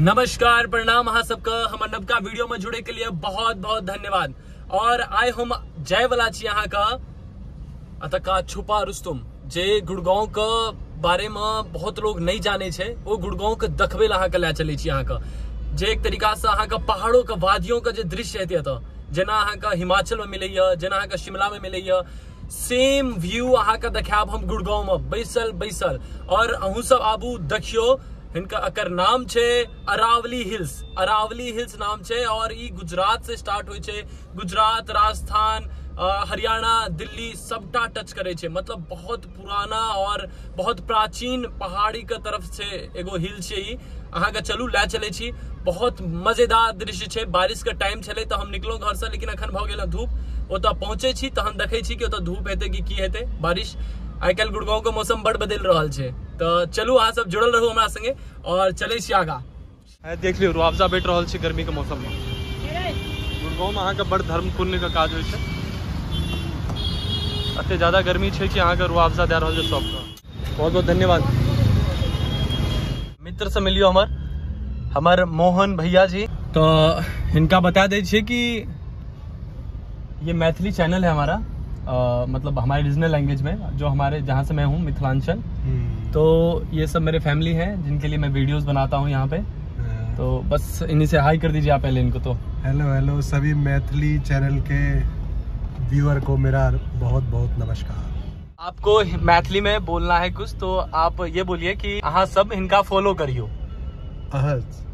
नमस्कार, प्रणाम अहाँ सबका हमर नवका वीडियो में जुड़े के लिए बहुत बहुत धन्यवाद। और आए हम जय वाला छी यहाँ का अतका छुपा रुस्तुम जे गुड़गांव का बारे में बहुत लोग नहीं जाने छे। वो गुड़गांव के देखबे ला अहाँ के ले चले छी। यहाँ का जे एक तरीका से अहाँ का पहाड़ों का वादियों का जो दृश्य हेते तो जना अहाँ का हिमाचल में मिलैया, जना अहाँ का शिमला में मिलैया, सेम व्यू अहाँ का देखाब हम गुड़गांव में बैसल। और अहू सब आबू देखियो। इनका अकर नाम छे अरावली हिल्स नाम छे। और ई गुजरात से स्टार्ट हुई छे। गुजरात, राजस्थान, हरियाणा, दिल्ली सबटा टच करे छे। मतलब बहुत पुराना और बहुत प्राचीन पहाड़ी के तरफ से एगो हिल छे। ई अहाँ के चलू ले चले छी। बहुत मजेदार दृश्य छे। बारिश का टाइम छले तो हम निकलो घर से, लेकिन अखन भ गेल धूप। ओतऽ पहुंचे छी तहन देखे छी कि ओतऽ धूप हेते कि हेते बारिश। आई कल गुड़गांव के मौसम बड़ बदल रहा है। तो चलू अहाँ सब जुड़ल रहू हमरा संगे और चले छी आगा। देख लियो रुआवजा बैठ रहा है गर्मी के मौसम में। गुड़गांव में अहाँ के बड़ धर्म पुण्य का काज होय छे। अते ज्यादा गर्मी छे कि अहाँ के रुआवजा दे रहल छे सबका। बहुत बहुत धन्यवाद। मित्र से मिलियो हमर मोहन भैया जी। तो इनका बता दे छे कि ये मैथिली चैनल है हमारा। मतलब हमारे रीजनल लैंग्वेज में, जो हमारे जहाँ से मैं हूँ मिथिलांचल। तो ये सब मेरे फैमिली हैं जिनके लिए मैं वीडियोस बनाता हूँ यहाँ पे। तो बस इन्हीं से हाई कर दीजिए आप पहले इनको। तो हेलो सभी मैथिली चैनल के व्यूअर को मेरा बहुत बहुत नमस्कार। आपको मैथिली में बोलना है कुछ, तो आप ये बोलिए कि अहाँ सब इनका फॉलो करियो।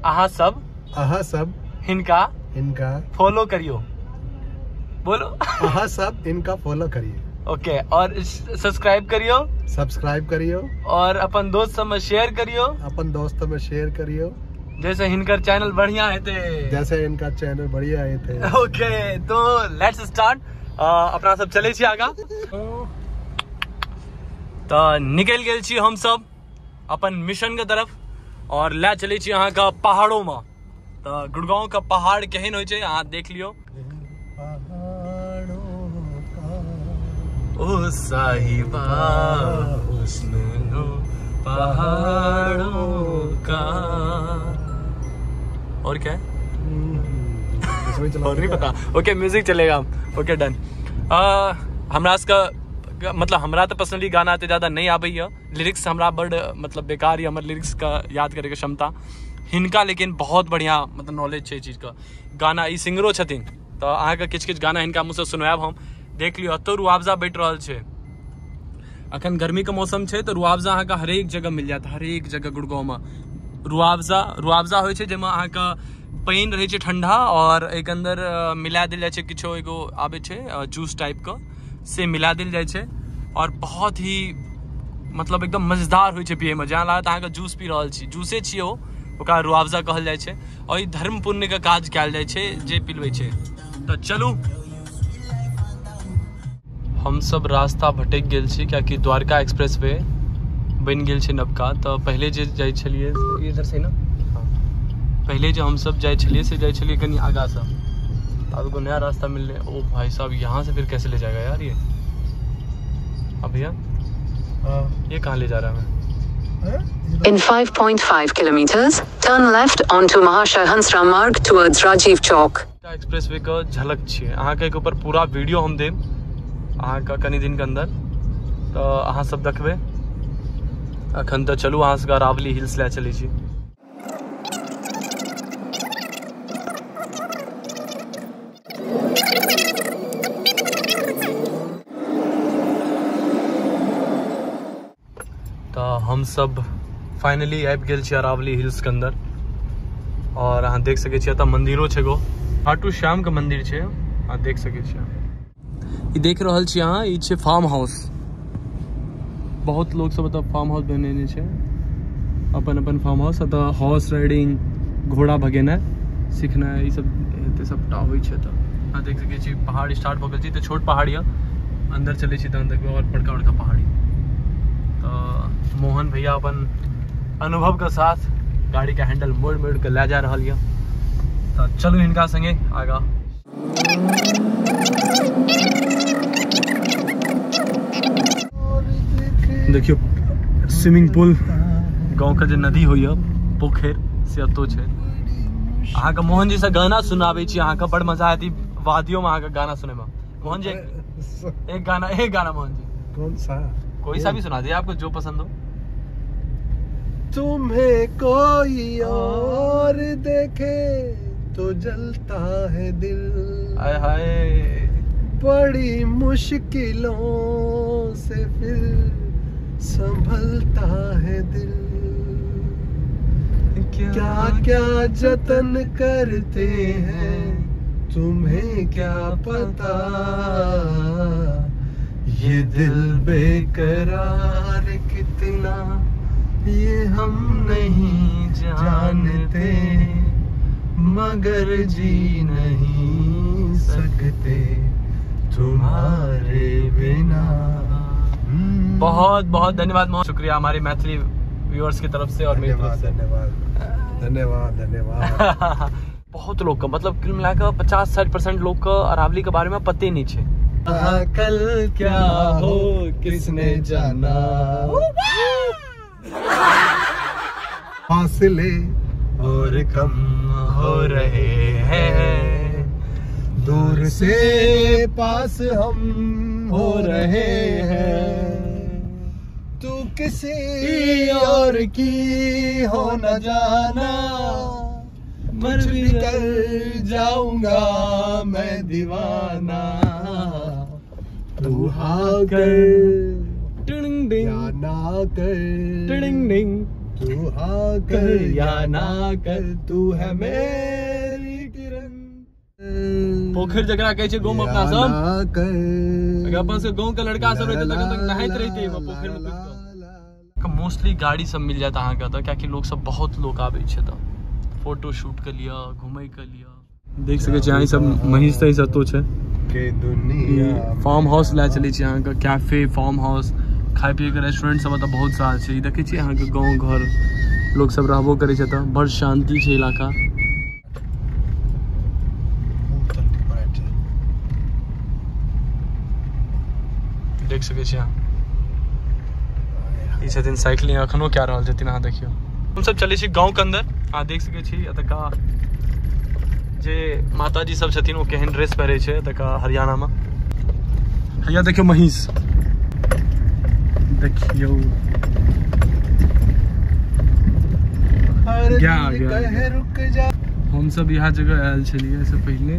अहाँ सब इनका फॉलो करियो। बोलो। अहाँ सब इनका फॉलो करिए। ओके। और सब्सक्राइब करियो। और अपन दोस्त सब में शेयर करियो। जैसे इनका चैनल बढ़िया है थे। ओके, तो लेट्स स्टार्ट। अपना सब चले छी आगा। तो निकल गेल छी हम सब अपन मिशन के तरफ और ले चले छी अहाँ का पहाड़ों में। तो गुड़गांव का पहाड़ केहन होय छे अहाँ देख लियो। ओ साहिबा हुस्न पहाड़ों का। और क्या है? और नहीं पता। ओके, म्यूजिक चलेगा। Okay, done. हमरा मतलब हमरा तो पर्सनली गाना आते ज्यादा नहीं आबे। लिरिक्स हमरा बड़ मतलब बेकार है। हमर लिरिक्स का याद करे के क्षमता हिनका लेकिन बहुत बढ़िया मतलब नॉलेज है चीज का। गाना ई सिंगरो छथिन। तो अहाँ के किछ गाना हिनका मुँह से सुनवाब हम। देख लियो अतो रुआवजा बैठ रहा है। अखन गर्मी का मौसम है तो रुआवजा अहाँ का हरेक जगह मिल जाता। हरेक जगह गुड़गांव में रुआवजा हो छे, जेमा अहाँ का पानी रहे छे ठंडा और एक अंदर मिला दिल जाए छे किछो एगो आबे छे जूस टाइप का से मिला दिल जाए छे। और बहुत ही मतलब एकदम मजेदार हो छे पिए में। जहाँ लागत अहाँ का जूस पी रहल छी, जूसे छिए ओकरा रुआवजा कहल जाए छे। और ई धर्म पुण्य का काज कयल जाए छे जे पिलबै छे। तो चलू हम सब रास्ता भटक गेल छी, क्योंकि द्वारका एक्सप्रेस वे बन गेल छे नवका। तो पहले जे जाय छलिए इधर से ना, पहले जो हम सब जाय छलिए कहीं आगा से। अब को नया रास्ता मिल रहा है। ओ भाई साहब, यहाँ से फिर कैसे ले जाएगा यार ये? अब भैया ये कहाँ ले जा रहा है हमें? In 5.5 kilometers, turn left onto Mahashaya Hansra Marg towards Rajiv Chowk. Express way का झलक छे। अहाँ के ऊपर पूरा वीडियो हम देम अहाँ का कनी दिन के अंदर। तो अहाँ सब देखबे। अखन तो चलू अहाँ से अरावली हिल्स ले चले छी। तो हम सब फाइनली आबि गेल छी अरावली हिल्स के अंदर। और अहाँ देख सके छी एतऽ मंदिरो छे गो। खाटू श्याम के मंदिर छे, अहाँ देख सके छी। ई देख रहल छी अहाँ, ई छे फार्म हाउस। बहुत लोग सब एतऽ फार्म हाउस बनेने छे, अपन फार्म हाउस। एतऽ हॉर्स राइडिंग, घोड़ा भगेनाइ सीखनाइ ई सब एते सबटा होइ छे। तऽ अहाँ देख सके छी पहाड़ स्टार्ट भ गेल छी। तऽ छोट पहाड़ यऽ, अंदर चले छी तहन देखबै और बड़का पहाड़ी। तो मोहन भैया अपन अनुभव के साथ गाड़ी का हैंडल मोड़ के ले जा रहा है। तो चलू इनका संगे आगा। देखियो स्विमिंग पूल, गांव का जो नदी हुई है पोखर से अतो छे। अहाँ का मोहन जी से गाना सुनाबे छी, अहाँ का बड़ मजा आती वादियों में अहाँ का गाना सुने में। मोहन जी एक गाना मोहन जी। कौन सा? कोई सा भी सुना दे आपको जो पसंद हो। तुम्हें कोई और देखे तो जलता है दिल, हाय हाय बड़ी मुश्किलों से फिर संभलता है दिल। क्या क्या जतन करते हैं तुम्हें क्या पता, ये दिल बेकरार कितना ये हम नहीं जानते, मगर जी नहीं सकते तुम्हारे बिना। बहुत बहुत धन्यवाद मोहन, शुक्रिया हमारे मैथिली व्यूअर्स की तरफ से और मेरी तरफ से। धन्यवाद। बहुत लोग का मतलब कुल मिलाकर 50-60% लोग का अरावली के बारे में पता ही नहीं छे। कल क्या हो किसने जाना, फासले और कम हो रहे हैं, दूर से पास हम हो रहे हैं, तू किसी और की हो न जाना, मर भी कर जाऊंगा मैं दीवाना, तू हाँ कर या ना कर, तू हाँ कर या ना कर, तू है मेरी किरण। पोखर जगह कहे छे गांव में अपना सब ना कर, अगर अपन से गांव का लड़का सब रहते तक नहाइत रहते पोखर में कूद। मोस्टली गाड़ी सब मिल जाता अहाँ का तो, क्या कि लोग सब बहुत लोग आवे छे तो फोटो शूट के लिए घूमे के लिए। देख सके छी यहाँ सब महिष तई सतो छे के दुनिया फार्म हाउस ला चले छी, यहाँ का कैफे फार्म हाउस खाए पिए के रेस्टोरेंट सब तो बहुत सारा छे। देखे छी यहाँ के गांव घर लोग सब रहबो करे छे तो बड़ शांति छे इलाका। देख सके छी यहाँ ई छथिन साइकिलिंग अखनो क्या रहल छथिन, अहाँ देखियो। हम सब चले छी गांव के अंदर, अहाँ देख सके छी एतका जे माताजी सब छथिन वो केहन ड्रेस पहरे छे एतका हरियाणा में। हैया देखियो महिष, देखियो कहे रुक जा। हम सब यहाँ जगह आयल छलिए से पहले,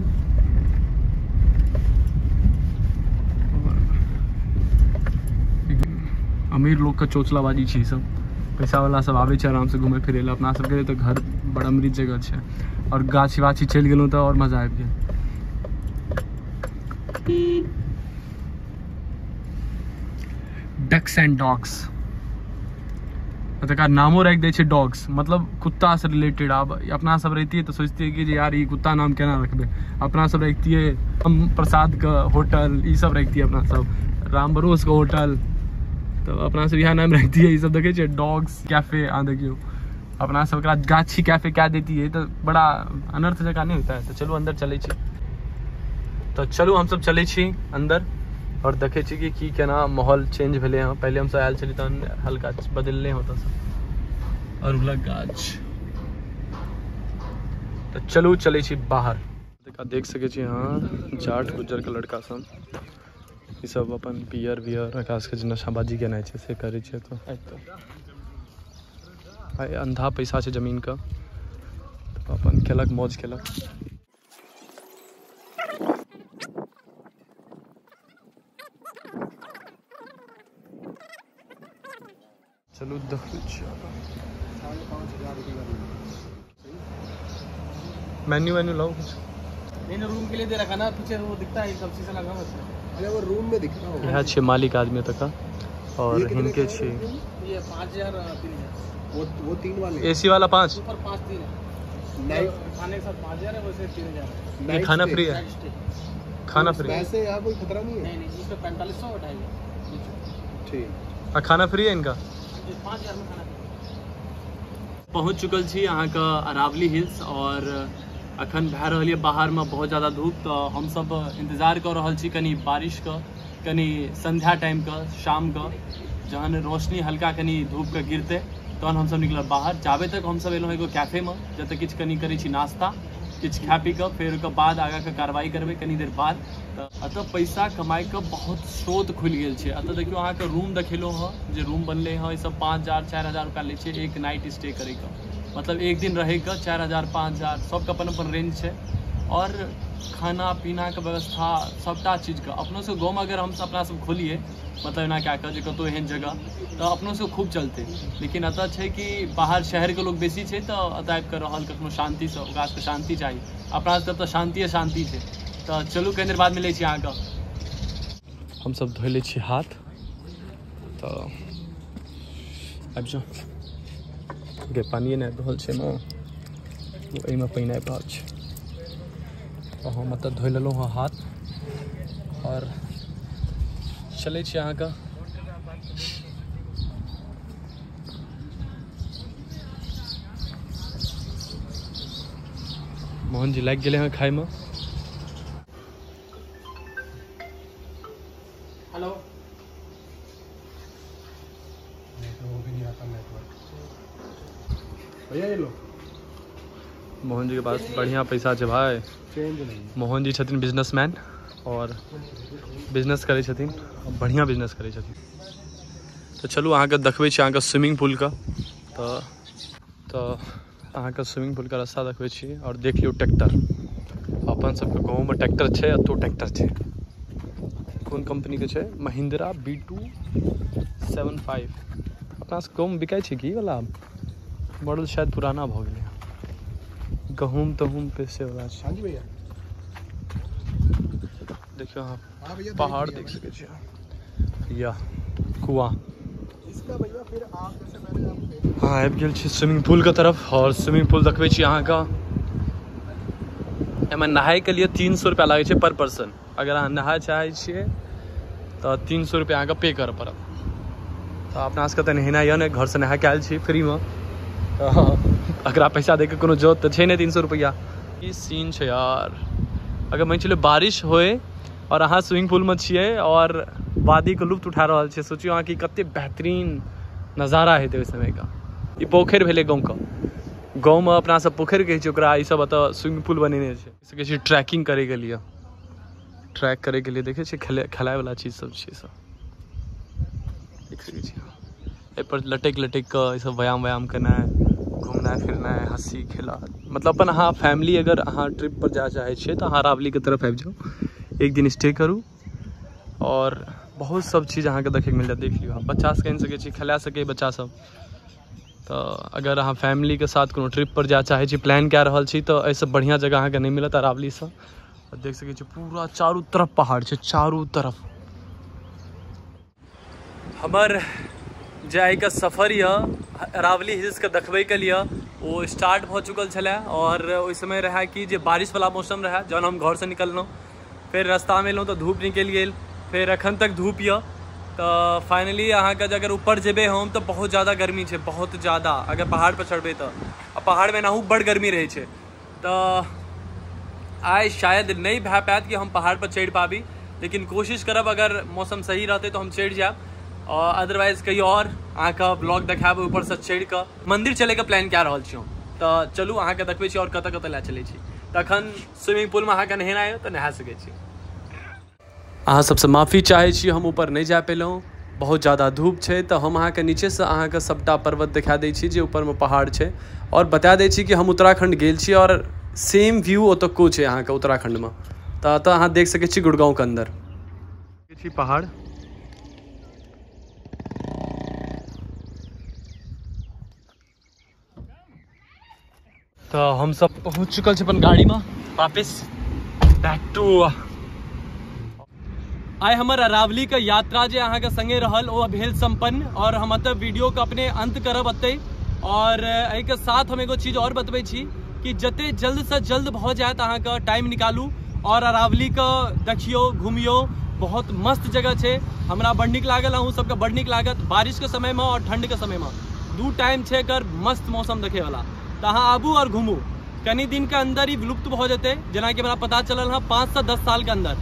अमीर लोग का चोचलाबाजी छी सब, पैसा वाला सब आवे छे आराम से घूमे फिरे ला। अपना सबके तो घर बड़ा अमृत जगह छे और गाछी वाछी चल गेलौं तो और मजा आबि गेल। डक्स एंड डॉग्स का नामो रख दे छे डॉग्स, मतलब कुत्ता से रिलेटेड। अब अपना सब रहती है तो सोचती है कि यार ये कुत्ता नाम केना रखबे, अपना सब रखती है हम प्रसाद का होटल, ये सब रखती है अपना सब राम भरोस का होटल, तो अपना सब यहाँ नाम रखती है। ये सब देखे छे डॉग्स कैफे, आ देखियो अपना सब गाछी कैफे क्या देती है, तो बड़ा अनर्थ जगह नहीं होता है। तो चलो अंदर चले छी, तो चलो हम सब चले छी अंदर और देखे छी कि की केना माहौल चेंज भेले हैं। पहले हम सब आयल छली तो हल्का बदलने होता सब और उला गाछ। तो चलो चले छी बाहर। देख सके छी यहाँ जाट गुज्जर के लड़का सब ई सब अपन पियर वियर आकाश के नशाबाजी केनाइ छै से करे छै। तो आइ अंधा पैसा छै जमीन का, तो अपन केलक मौज केलक। चलो मेन्यू वेन्यू लाओ कुछ। मैंने रूम के लिए दे रखा ना, पीछे वो दिखता है सब शीशा लगा हुआ है। अरे वो रूम में दिख रहा होगा। यहाँ छे मालिक आदमी तक और इनके छे ये 5000 3000, वो 3 वाले एसी वाला 5, ऊपर 5-3 है। नहीं खाने के साथ 5000 है, वैसे 3000 है। ये खाना फ्री है, खाना फ्री है। वैसे यहाँ कोई खतरा नहीं है। नहीं नहीं, इस पे 4500 उठाएंगे। ठीक, और खाना फ्री है इनका। 5000 में खाना। पहुँच चुकल छी अहाँ का अरावली हिल्स और अखन भए रही है बाहर में बहुत ज़्यादा धूप, तो हम सब इंतजार कर रहा छी कनी बारिश का, कनी संध्या टाइम का, शाम का, जहन रोशनी हल्का कनी धूप का गिरते तहन हम सब निकल बाहर जाबे तक हम सब एलहुँ एगो कैफे में जतऽ किछु कनी करै छी नाश्ता, किछु खा पी कऽ फेर ओकर बाद आगाँ के कार्रवाई करबै कनी देर बाद। तऽ एतऽ पैसा कमाई के बहुत स्रोत खुलि गेल छै। एतऽ देखियौ अहाँके रूम देखेलहुँ हँ जे रूम बनलै हँ, ई सब 5000 4000 रुपया लै छै एक नाइट स्टे करैके, मतलब एक दिन रहैके 4000 5000 सबके अपन अपन रेंज छै। और खाना पीना के व्यवस्था सबटा चीज के अपनों से गाँव में अगर हम अपना सब खोलिए मतलब एना कए कऽ जे कतौ एहन जगह तऽ अपनों से खूब चलते। लेकिन एतऽ छै कि बाहर शहर के लोग बेसी छै तऽ एतऽ आबि कऽ रहल कखनो शांति से, ओकरा सबके शांति चाही, अपना सबके तऽ शांतिये शांति छै। तऽ चलू कनी देर बाद मिलै छी अहाँके। हम सब धोइ लै छी हाथ, तऽ आबि जाउ गे पानिये नहि आबि रहल छै ने, एहिमे पानि आबि रहल छै। तऽ हम एतऽ धोइ लेलहुँ हँ हाथ और चलै छी अहाँके। मोहन जी लागि गेलै हँ खाइमे। हेलो भैया ये लो। मोहन जी के पास बढ़िया पैसा छै भाई। चेंज नहीं। मोहन जी छथिन बिजनेसमैन और बिजनेस करै छथिन, बढ़िया बिजनेस करै छथिन। तो चलू अहाँके देखबै छी अहाँके स्विमिंग पुल का। तऽ अहाँके स्विमिंग पुल का रास्ता देखबै छी और देख लियौ ट्रैक्टर। अपन सबके गाँवमे ट्रैक्टर छै, एतौ ट्रैक्टर छै। कोन कंपनी के छै? महिंद्रा B2 75। अपना सबके गाँवमे बिकाइ छै की वाला? मॉडल शायद पुराना भऽ गेलै। गहूम तहूम पे से वाला छै। हाँ जी भैया। देखियो अहाँ पहाड़ देख सकै छियै या कुआं। इसका भैया फिर आप जैसे पहले आप हाँ आबि गेल छी स्विमिंग पूल के तरफ और स्विमिंग पूल देखबै छी अहाँके। एहिमे नहायके लिए 300 रुपया लागै छै पर पर्सन। अगर अहाँ नहाय चाहै छियै तऽ 300 रुपया अहाँके पे करऽ पड़त। तऽ अपना सबके तऽ नहेनाइ यऽ ने, घरसँ नहा के आयल छी फ्रीमे, एकरा पैसा दैके कोनो जरूरत तऽ छै नहि 300 रुपया। ई सीन छै यार। अगर मान चलिए बारिश होए और अहाँ स्विमिंग पूल में छियै और वादी के लुत्फ उठा रहल छियै, सोचियो अहाँ कि कते बेहतरीन नज़ारा हेतै ओहि समय का। ई पोखरि भेलै गाँव में अपना सब पोखरि कहै छै ओकरा, ई सब एतऽ स्विमिंग पूल बनेने छै। कहै छै ट्रैकिंग करैके लिए, ट्रैक करैके लिए देखै छियै खेलाय वाला चीज सब छै सब देख सकै छियै। एहिपर लटकि कऽ ई सब व्यायाम केनाइ, घूमनाइ फिरनाइ, हँसी खेला, मतलब अपन अहाँ फैमिली अगर अहाँ ट्रिप पर जाय चाहै छियै तऽ अहाँ अरावली के तरफ आबि जाउ, एक दिन स्टे करू और बहुत सब चीज अहाँके देखैके मिल जायत। देख लियौ बच्चा सबके आनि सकै छी, खेला सकै बच्चा सब। तऽ अगर अहाँ फैमिली के साथ कोनो ट्रिप पर जाय चाहै छी, प्लान कए रहल छी, तऽ एहिसँ बढ़िया जगह अहाँके नहि मिलत अरावलीसँ। और देख सकै छी पूरा चारू तरफ पहाड़ छै, चारू तरफ। हमर जे आइके सफर यऽ अरावली हिल्सके देखबैके लिए वो स्टार्ट भऽ चुकल छलै। और ओहि समय रहै कि जे बारिशवला मौसम रहै, जहन हम घरसँ निकललहुँ फेर रस्तामे एलहुँ तऽ धूप निकलि गेल, फेर एखन तक धूप यऽ। तऽ फाइनली अहाँके अगर ऊपर जेबै हम तऽ बहुत ज़्यादा गर्मी छै, बहुत ज़्यादा। अगर पहाड़ पर चढ़बै तऽ पहाड़मे एनाहू बड़ गर्मी रहै छै। तऽ आइ शायद नहीं भए पायत कि हम पहाड़ पर चढ़ि पाबी, लेकिन कोशिश करब अगर मौसम सही रहतै तऽ हम चढ़ि जायब। और अदरवाइज कहीं और अहाँके ब्लॉग देखायब ऊपरसँ चढ़ि कऽ। मंदिर चलैके प्लान कए रहल छी हम, तऽ चलू अहाँके देखबै छी और कतऽ कतऽ लए चलै छी। तखन स्विमिंग पूलमे अहाँके नहेनाइ यऽ तऽ नहा सकै छी। अहाँ सबसँ माफ़ी चाहै छी हम ऊपर नहि जा पेलहुँ, बहुत ज़्यादा धूप छै। तऽ हम अहाँके नीचेसँ अहाँके सबटा पर्वत देखा दै छी जे ऊपरमे पहाड़ छै, और बता दै छी कि हम उत्तराखंड गेल छी और सेम व्यू ओतुको छै अहाँके उत्तराखंडमे। तऽ एतऽ अहाँ देख सकै छी गुड़गाँवके अंदर छी पहाड़। तऽ हम सब पहुँच चुकल छी अपन गाड़ी में वापस बैक टू। आइ हमर अरावली के यात्रा जे अहाँके संगे रहल ओ भेल संपन्न, और हम एतऽ वीडियो के अपने अंत करब एतै। और एहिके साथ हम एगो चीज और बतबै छी कि जते जल्द से जल्द भऽ जायत अहाँके टाइम निकालू और अरावली के देखियो घूमियो, बहुत मस्त जगह छै। हमरा बड़ नीक लागल, अहूँ सबके बड़ नीक लागत। बारिश के समय में और ठंड के समय में दू टाइम छै एकर मस्त मौसम देखे वाला। तऽ अहाँ आबू और घूमू, कनी दिन के अंदर ही विलुप्त भऽ जेतै, जेना कि हमरा पता चलल है 5 से 10 साल के अंदर।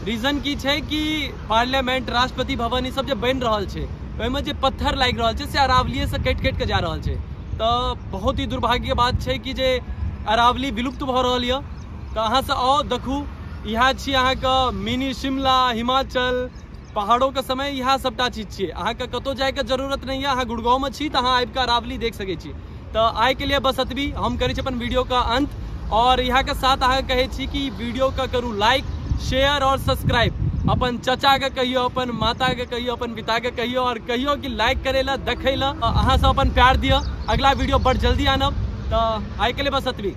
रीजन की छै कि पार्लियामेंट, राष्ट्रपति भवन ई सब जे बनि रहल छै, ओहिमे जे पत्थर लागि रहल छै से अरावलीए से कटि कटि के जा रहल छै। तो बहुत ही दुर्भाग्य के बात छै कि जे अरावली विलुप्त भऽ रहल यऽ। तो अहाँ से आओ देखू, इएह छी अहाँके मिनी शिमला, हिमाचल, पहाड़ों के समय इएह सबटा चीज छियै। अहाँके कतौ जाए के जरूरत नहीं है, अहाँ गुड़गांव में छी तो अहाँ आबि के अरावली देख सकै छी। तो आइ के लिए बस एतबी, हम करै छी अपन वीडियो का अंत। और यहाँ के साथ अहाँ कहै छी कि वीडियो का करू लाइक, शेयर और सब्सक्राइब। अपन चाचा के कहियो, अपन माता के कहियो, अपन पिता के कहियो, और कहियो कि लाइक करे ला, देखे ला। अहाँ सब अपन प्यार दियो। अगला वीडियो बड़ जल्दी आनब। तो आइ के लिए बस एतबी।